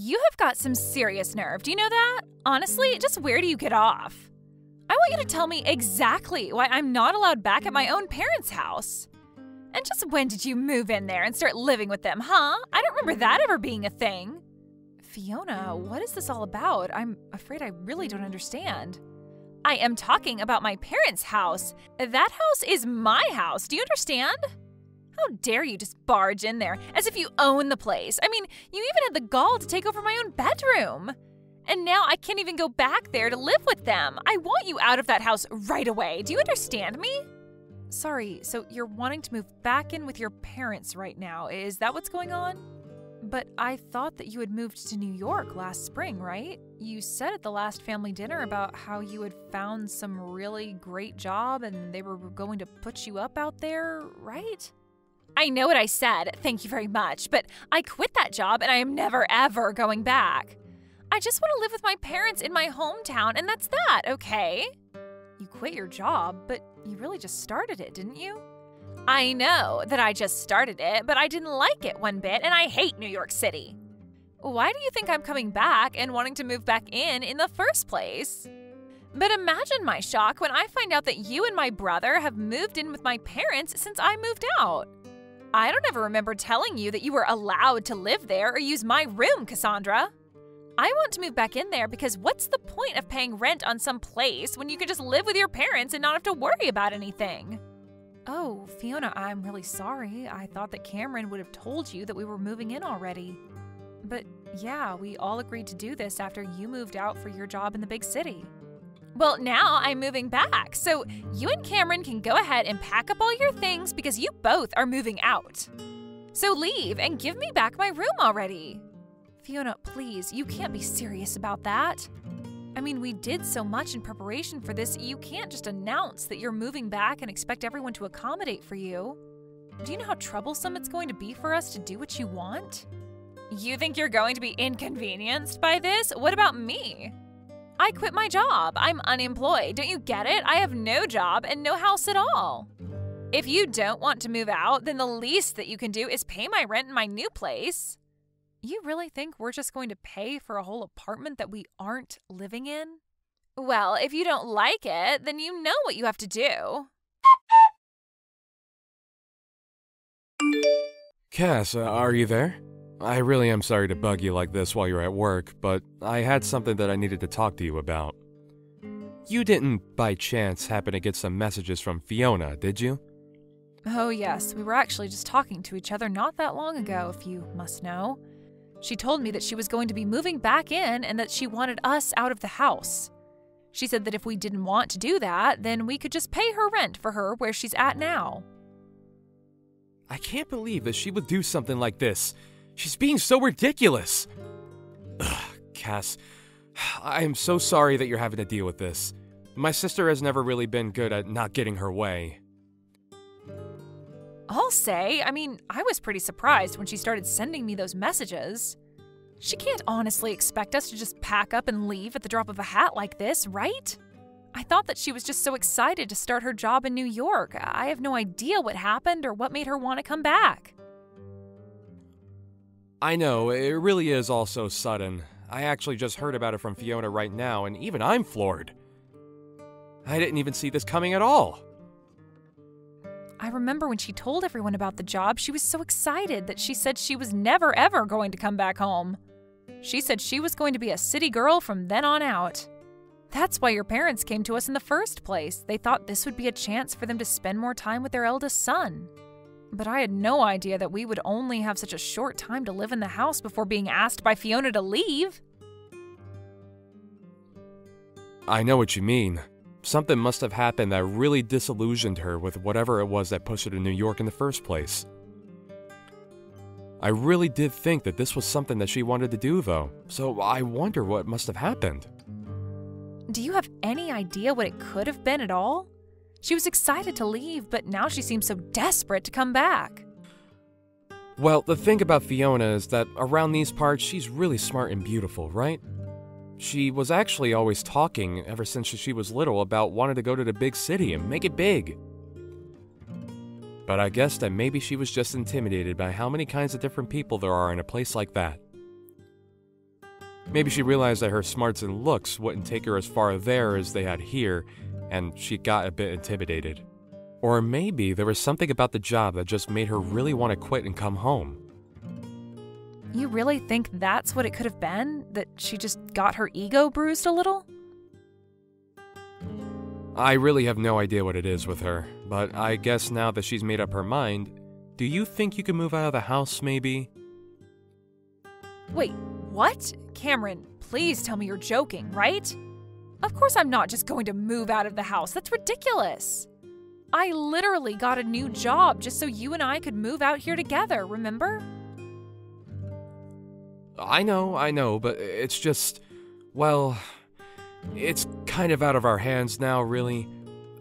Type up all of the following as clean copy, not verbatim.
You have got some serious nerve, do you know that? Honestly, just where do you get off? I want you to tell me exactly why I'm not allowed back at my own parents' house. And just when did you move in there and start living with them, huh? I don't remember that ever being a thing. Fiona, what is this all about? I'm afraid I really don't understand. I am talking about my parents' house. That house is my house, do you understand? How dare you just barge in there as if you own the place? I mean, you even had the gall to take over my own bedroom. And now I can't even go back there to live with them. I want you out of that house right away. Do you understand me? Sorry, so you're wanting to move back in with your parents right now. Is that what's going on? But I thought that you had moved to New York last spring, right? You said at the last family dinner about how you had found some really great job and they were going to put you up out there, right? I know what I said, thank you very much, but I quit that job and I am never ever going back. I just want to live with my parents in my hometown and that's that, okay? You quit your job, but you really just started it, didn't you? I know that I just started it, but I didn't like it one bit and I hate New York City. Why do you think I'm coming back and wanting to move back in the first place? But imagine my shock when I find out that you and my brother have moved in with my parents since I moved out. I don't ever remember telling you that you were allowed to live there or use my room, Cassandra. I want to move back in there because what's the point of paying rent on some place when you can just live with your parents and not have to worry about anything? Oh, Fiona, I'm really sorry. I thought that Cameron would have told you that we were moving in already. But yeah, we all agreed to do this after you moved out for your job in the big city. Well, now I'm moving back, so you and Cameron can go ahead and pack up all your things because you both are moving out. So leave and give me back my room already. Fiona, please, you can't be serious about that. I mean, we did so much in preparation for this, you can't just announce that you're moving back and expect everyone to accommodate for you. Do you know how troublesome it's going to be for us to do what you want? You think you're going to be inconvenienced by this? What about me? I quit my job. I'm unemployed. Don't you get it? I have no job and no house at all. If you don't want to move out, then the least that you can do is pay my rent in my new place. You really think we're just going to pay for a whole apartment that we aren't living in? Well, if you don't like it, then you know what you have to do. Cass, are you there? I really am sorry to bug you like this while you're at work, but I had something that I needed to talk to you about. You didn't, by chance, happen to get some messages from Fiona, did you? Oh yes, we were actually just talking to each other not that long ago, if you must know. She told me that she was going to be moving back in and that she wanted us out of the house. She said that if we didn't want to do that, then we could just pay her rent for her where she's at now. I can't believe that she would do something like this. She's being so ridiculous. Ugh, Cass, I am so sorry that you're having to deal with this. My sister has never really been good at not getting her way. I'll say, I was pretty surprised when she started sending me those messages. She can't honestly expect us to just pack up and leave at the drop of a hat like this, right? I thought that she was just so excited to start her job in New York. I have no idea what happened or what made her want to come back. I know, it really is all so sudden. I actually just heard about it from Fiona right now, and even I'm floored. I didn't even see this coming at all. I remember when she told everyone about the job, she was so excited that she said she was never ever going to come back home. She said she was going to be a city girl from then on out. That's why your parents came to us in the first place. They thought this would be a chance for them to spend more time with their eldest son. But I had no idea that we would only have such a short time to live in the house before being asked by Fiona to leave. I know what you mean. Something must have happened that really disillusioned her with whatever it was that pushed her to New York in the first place. I really did think that this was something that she wanted to do, though, so I wonder what must have happened. Do you have any idea what it could have been at all? She was excited to leave, but now she seems so desperate to come back. Well, the thing about Fiona is that around these parts, she's really smart and beautiful, right? She was actually always talking, ever since she was little, about wanting to go to the big city and make it big. But I guess that maybe she was just intimidated by how many kinds of different people there are in a place like that. Maybe she realized that her smarts and looks wouldn't take her as far there as they had here, and she got a bit intimidated. Or maybe there was something about the job that just made her really want to quit and come home. You really think that's what it could have been? That she just got her ego bruised a little? I really have no idea what it is with her, but I guess now that she's made up her mind, do you think you can move out of the house, maybe? Wait, what? Cameron, please tell me you're joking, right? Of course I'm not just going to move out of the house. That's ridiculous. I literally got a new job just so you and I could move out here together, remember? I know, but it's just, well, it's kind of out of our hands now, really.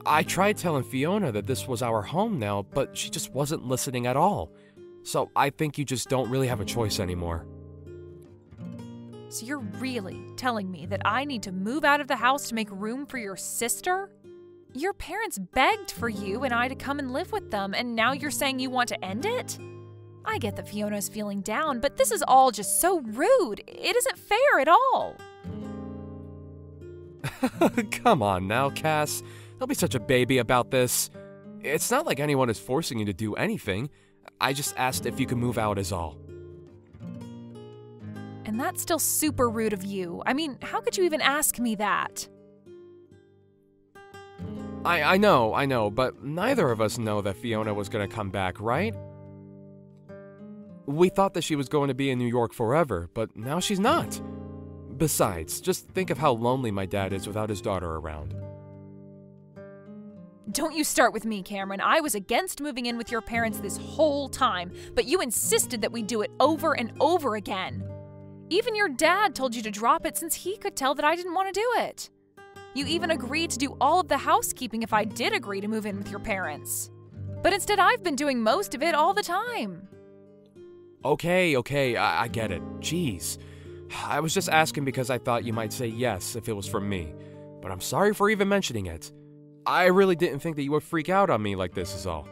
I tried telling Fiona that this was our home now, but she just wasn't listening at all. So I think you just don't really have a choice anymore. So you're really telling me that I need to move out of the house to make room for your sister? Your parents begged for you and I to come and live with them, and now you're saying you want to end it? I get that Fiona's feeling down, but this is all just so rude. It isn't fair at all. Come on now, Cass. Don't be such a baby about this. It's not like anyone is forcing you to do anything. I just asked if you could move out is all. And that's still super rude of you. I mean, how could you even ask me that? I know, but neither of us know that Fiona was going to come back, right? We thought that she was going to be in New York forever, but now she's not. Besides, just think of how lonely my dad is without his daughter around. Don't you start with me, Cameron. I was against moving in with your parents this whole time, but you insisted that we do it over and over again. Even your dad told you to drop it since he could tell that I didn't want to do it. You even agreed to do all of the housekeeping if I did agree to move in with your parents. But instead, I've been doing most of it all the time. Okay, I get it. Jeez. I was just asking because I thought you might say yes if it was from me. But I'm sorry for even mentioning it. I really didn't think that you would freak out on me like this is all.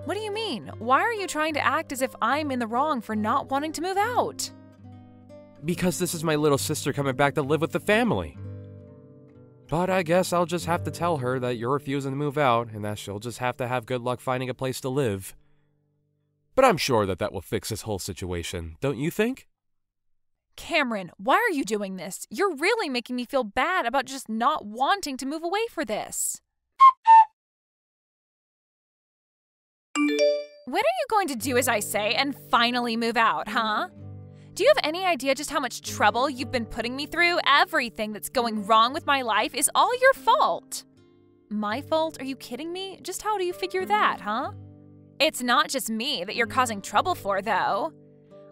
What do you mean? Why are you trying to act as if I'm in the wrong for not wanting to move out? Because this is my little sister coming back to live with the family. But I guess I'll just have to tell her that you're refusing to move out and that she'll just have to have good luck finding a place to live. But I'm sure that will fix this whole situation, don't you think? Cameron, why are you doing this? You're really making me feel bad about just not wanting to move away for this. When are you going to do as I say and finally move out, huh? Do you have any idea just how much trouble you've been putting me through? Everything that's going wrong with my life is all your fault. My fault? Are you kidding me? Just how do you figure that, huh? It's not just me that you're causing trouble for, though.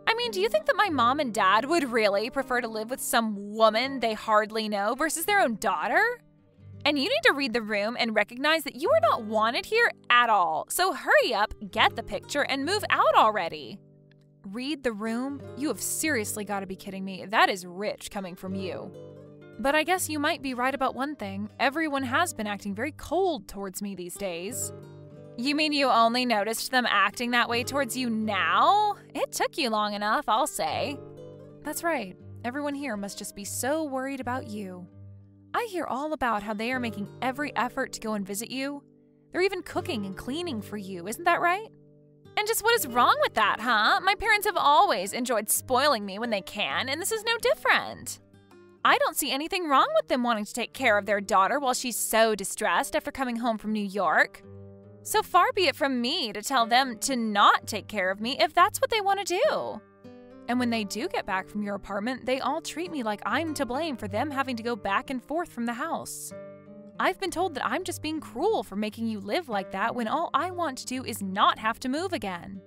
I mean, do you think that my mom and dad would really prefer to live with some woman they hardly know versus their own daughter? And you need to read the room and recognize that you are not wanted here at all. So hurry up, get the picture, and move out already. Read the room? You have seriously got to be kidding me. That is rich coming from you. But I guess you might be right about one thing. Everyone has been acting very cold towards me these days. You mean you only noticed them acting that way towards you now? It took you long enough, I'll say. That's right. Everyone here must just be so worried about you. I hear all about how they are making every effort to go and visit you. They're even cooking and cleaning for you, isn't that right? And just what is wrong with that, huh? My parents have always enjoyed spoiling me when they can, and this is no different. I don't see anything wrong with them wanting to take care of their daughter while she's so distressed after coming home from New York. So far be it from me to tell them to not take care of me if that's what they want to do. And when they do get back from your apartment, they all treat me like I'm to blame for them having to go back and forth from the house. I've been told that I'm just being cruel for making you live like that when all I want to do is not have to move again.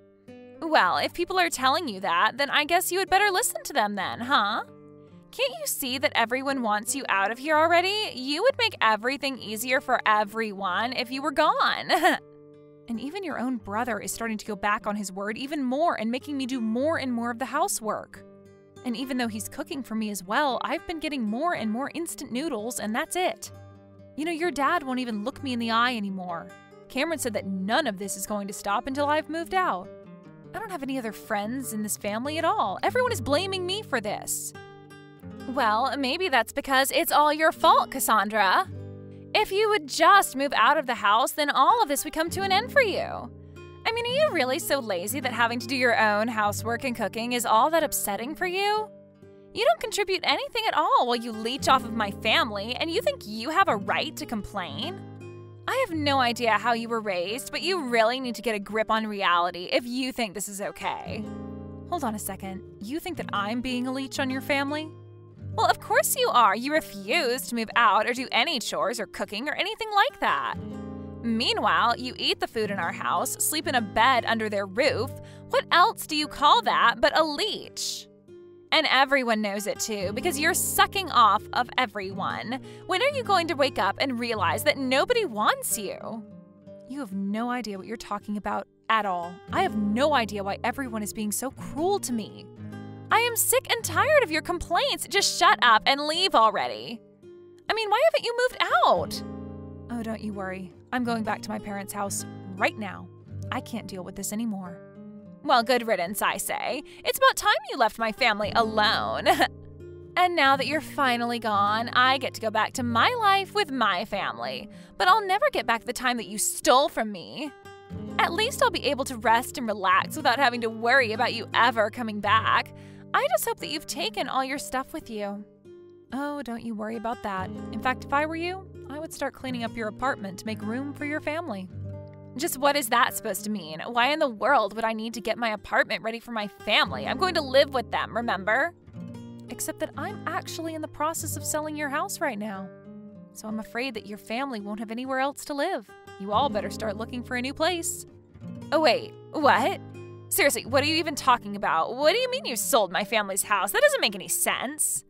Well, if people are telling you that, then I guess you had better listen to them then, huh? Can't you see that everyone wants you out of here already? You would make everything easier for everyone if you were gone. And even your own brother is starting to go back on his word even more and making me do more and more of the housework. And even though he's cooking for me as well, I've been getting more and more instant noodles, and that's it. You know, your dad won't even look me in the eye anymore. Cameron said that none of this is going to stop until I've moved out. I don't have any other friends in this family at all. Everyone is blaming me for this. Well, maybe that's because it's all your fault, Cassandra. If you would just move out of the house, then all of this would come to an end for you. I mean, are you really so lazy that having to do your own housework and cooking is all that upsetting for you? You don't contribute anything at all while you leech off of my family, and you think you have a right to complain? I have no idea how you were raised, but you really need to get a grip on reality if you think this is okay. Hold on a second. You think that I'm being a leech on your family? Well, of course you are. You refuse to move out or do any chores or cooking or anything like that. Meanwhile, you eat the food in our house, sleep in a bed under their roof. What else do you call that but a leech? And everyone knows it too, because you're sucking off of everyone. When are you going to wake up and realize that nobody wants you? You have no idea what you're talking about at all. I have no idea why everyone is being so cruel to me. I am sick and tired of your complaints. Just shut up and leave already. I mean, why haven't you moved out? Oh, don't you worry. I'm going back to my parents' house right now. I can't deal with this anymore. Well, good riddance, I say. It's about time you left my family alone. And now that you're finally gone, I get to go back to my life with my family. But I'll never get back the time that you stole from me. At least I'll be able to rest and relax without having to worry about you ever coming back. I just hope that you've taken all your stuff with you. Oh, don't you worry about that. In fact, if I were you, I would start cleaning up your apartment to make room for your family. Just what is that supposed to mean? Why in the world would I need to get my apartment ready for my family? I'm going to live with them, remember? Except that I'm actually in the process of selling your house right now. So I'm afraid that your family won't have anywhere else to live. You all better start looking for a new place. Oh wait, what? Seriously, what are you even talking about? What do you mean you sold my family's house? That doesn't make any sense.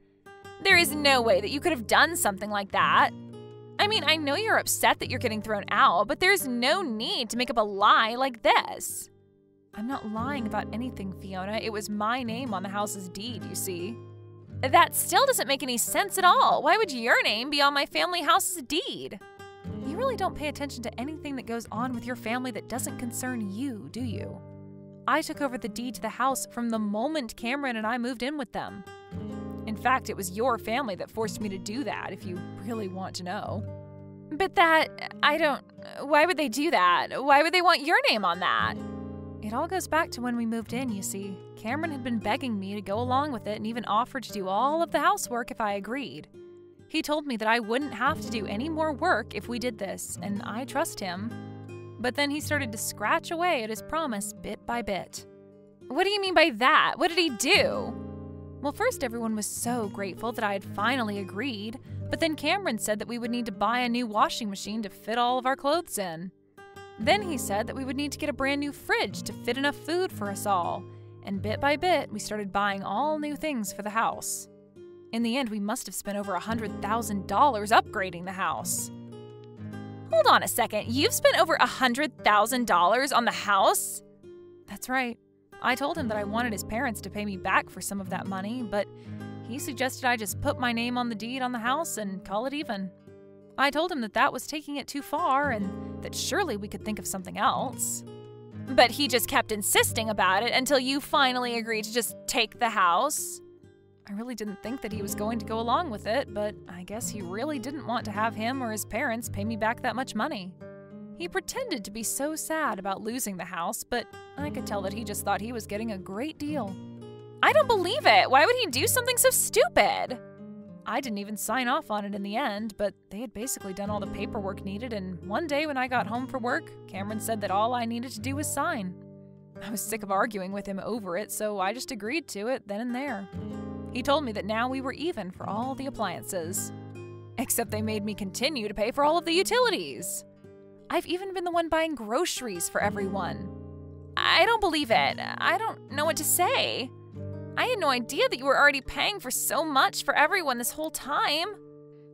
There is no way that you could have done something like that. I mean, I know you're upset that you're getting thrown out, but there's no need to make up a lie like this. I'm not lying about anything, Fiona. It was my name on the house's deed, you see. That still doesn't make any sense at all. Why would your name be on my family house's deed? You really don't pay attention to anything that goes on with your family that doesn't concern you, do you? I took over the deed to the house from the moment Cameron and I moved in with them. In fact, it was your family that forced me to do that, if you really want to know. But why would they do that? Why would they want your name on that? It all goes back to when we moved in, you see. Cameron had been begging me to go along with it and even offered to do all of the housework if I agreed. He told me that I wouldn't have to do any more work if we did this, and I trust him. But then he started to scratch away at his promise bit by bit. What do you mean by that? What did he do? Well, first everyone was so grateful that I had finally agreed, but then Cameron said that we would need to buy a new washing machine to fit all of our clothes in. Then he said that we would need to get a brand new fridge to fit enough food for us all, and bit by bit we started buying all new things for the house. In the end, we must have spent over $100,000 upgrading the house. Hold on a second, you've spent over $100,000 on the house? That's right. I told him that I wanted his parents to pay me back for some of that money, but he suggested I just put my name on the deed on the house and call it even. I told him that that was taking it too far and that surely we could think of something else. But he just kept insisting about it until you finally agreed to just take the house. I really didn't think that he was going to go along with it, but I guess he really didn't want to have him or his parents pay me back that much money. He pretended to be so sad about losing the house, but I could tell that he just thought he was getting a great deal. I don't believe it! Why would he do something so stupid? I didn't even sign off on it in the end, but they had basically done all the paperwork needed, and one day when I got home from work, Cameron said that all I needed to do was sign. I was sick of arguing with him over it, so I just agreed to it then and there. He told me that now we were even for all the appliances. Except they made me continue to pay for all of the utilities. I've even been the one buying groceries for everyone. I don't believe it. I don't know what to say. I had no idea that you were already paying for so much for everyone this whole time.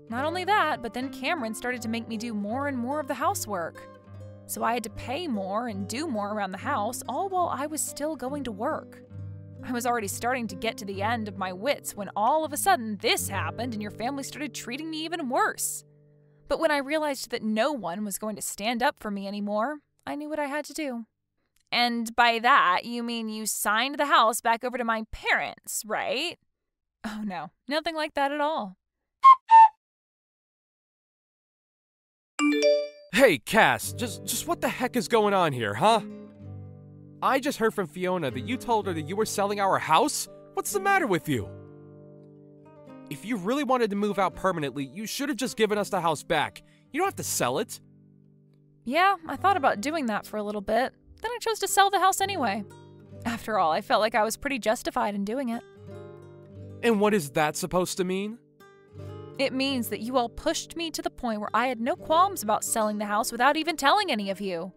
Not only that, but then Cameron started to make me do more and more of the housework. So I had to pay more and do more around the house, all while I was still going to work. I was already starting to get to the end of my wits when all of a sudden this happened and your family started treating me even worse. But when I realized that no one was going to stand up for me anymore, I knew what I had to do. And by that, you mean you signed the house back over to my parents, right? Oh no, nothing like that at all. Hey, Cass, just what the heck is going on here, huh? I just heard from Fiona that you told her that you were selling our house? What's the matter with you? If you really wanted to move out permanently, you should have just given us the house back. You don't have to sell it. Yeah, I thought about doing that for a little bit. Then I chose to sell the house anyway. After all, I felt like I was pretty justified in doing it. And what is that supposed to mean? It means that you all pushed me to the point where I had no qualms about selling the house without even telling any of you.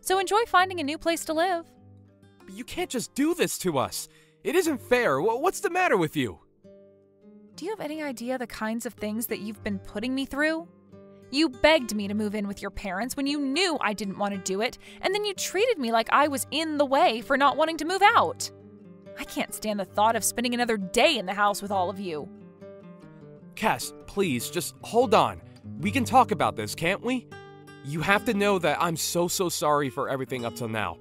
So enjoy finding a new place to live. But you can't just do this to us. It isn't fair. What's the matter with you? Do you have any idea the kinds of things that you've been putting me through? You begged me to move in with your parents when you knew I didn't want to do it, and then you treated me like I was in the way for not wanting to move out. I can't stand the thought of spending another day in the house with all of you. Cass, please, just hold on. We can talk about this, can't we? You have to know that I'm so sorry for everything up till now.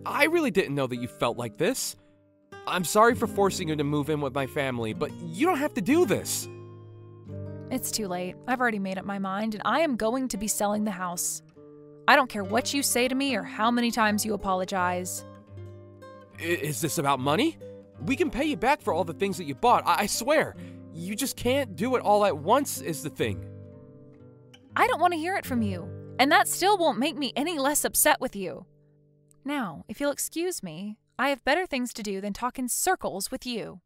I really didn't know that you felt like this. I'm sorry for forcing you to move in with my family, but you don't have to do this. It's too late. I've already made up my mind, and I am going to be selling the house. I don't care what you say to me or how many times you apologize. Is this about money? We can pay you back for all the things that you bought, I swear. You just can't do it all at once is the thing. I don't want to hear it from you, and that still won't make me any less upset with you. Now, if you'll excuse me, I have better things to do than talk in circles with you.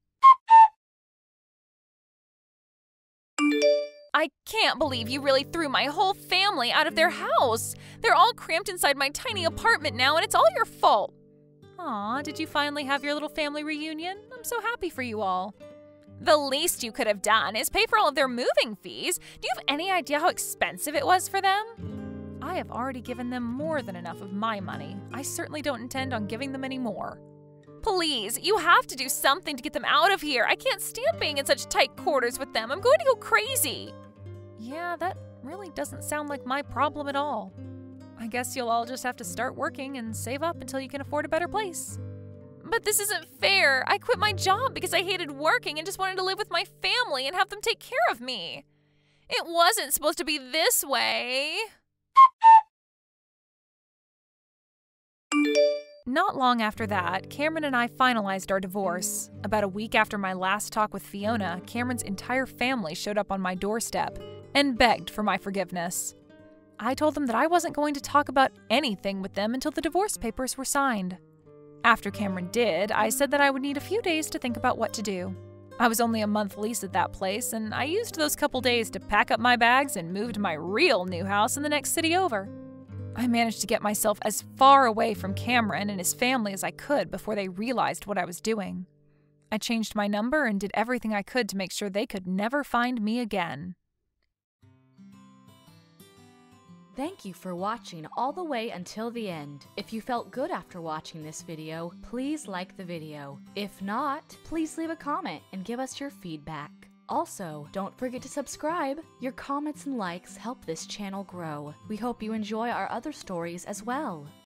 I can't believe you really threw my whole family out of their house. They're all cramped inside my tiny apartment now, and it's all your fault. Aw, did you finally have your little family reunion? I'm so happy for you all. The least you could have done is pay for all of their moving fees. Do you have any idea how expensive it was for them? I have already given them more than enough of my money. I certainly don't intend on giving them any more. Please, you have to do something to get them out of here. I can't stand being in such tight quarters with them. I'm going to go crazy. Yeah, that really doesn't sound like my problem at all. I guess you'll all just have to start working and save up until you can afford a better place. But this isn't fair. I quit my job because I hated working and just wanted to live with my family and have them take care of me. It wasn't supposed to be this way. Not long after that, Cameron and I finalized our divorce. About a week after my last talk with Fiona, Cameron's entire family showed up on my doorstep and begged for my forgiveness. I told them that I wasn't going to talk about anything with them until the divorce papers were signed. After Cameron did, I said that I would need a few days to think about what to do. I was only a month lease at that place, and I used those couple days to pack up my bags and move to my real new house in the next city over. I managed to get myself as far away from Cameron and his family as I could before they realized what I was doing. I changed my number and did everything I could to make sure they could never find me again. Thank you for watching all the way until the end. If you felt good after watching this video, please like the video. If not, please leave a comment and give us your feedback. Also, don't forget to subscribe. Your comments and likes help this channel grow. We hope you enjoy our other stories as well.